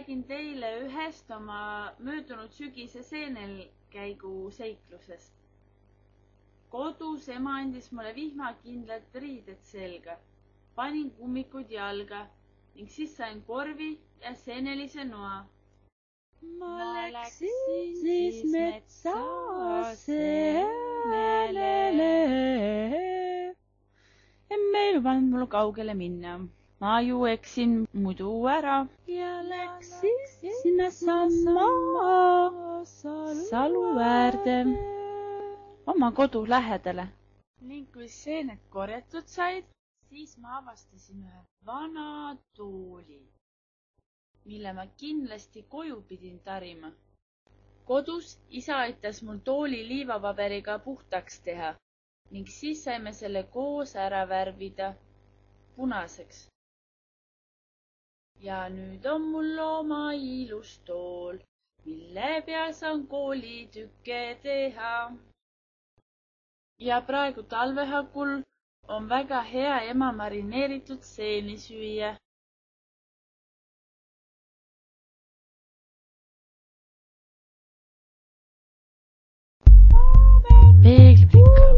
räägin teile ühest oma möödunud sügise seenelkäigu seiklusest. Kodus ema andis mulle vihmakindlad riided selga, panin kummikud jalga ning siis sain korvi ja seenelise noa. Ma läksin siis metsa seenele. Emme ei lubanud mul kaugele minna. Ma ju eksin muidu ära ja läksin sinna samma salu äärde oma kodu lähedale. Ning kui seened korjatud said, siis ma avastasin ühe vana tooli, mille ma kindlasti koju pidin tarima. Kodus isa aitas mul tooli liivapaberiga puhtaks teha ning siis saime selle koos ära värvida punaseks. Ja nüüd on mul oma ilus tool, mille peal saan koolitükke teha. Ja praegu talvehakul on väga hea ema marineeritud seeni süüa. Peegliplikka.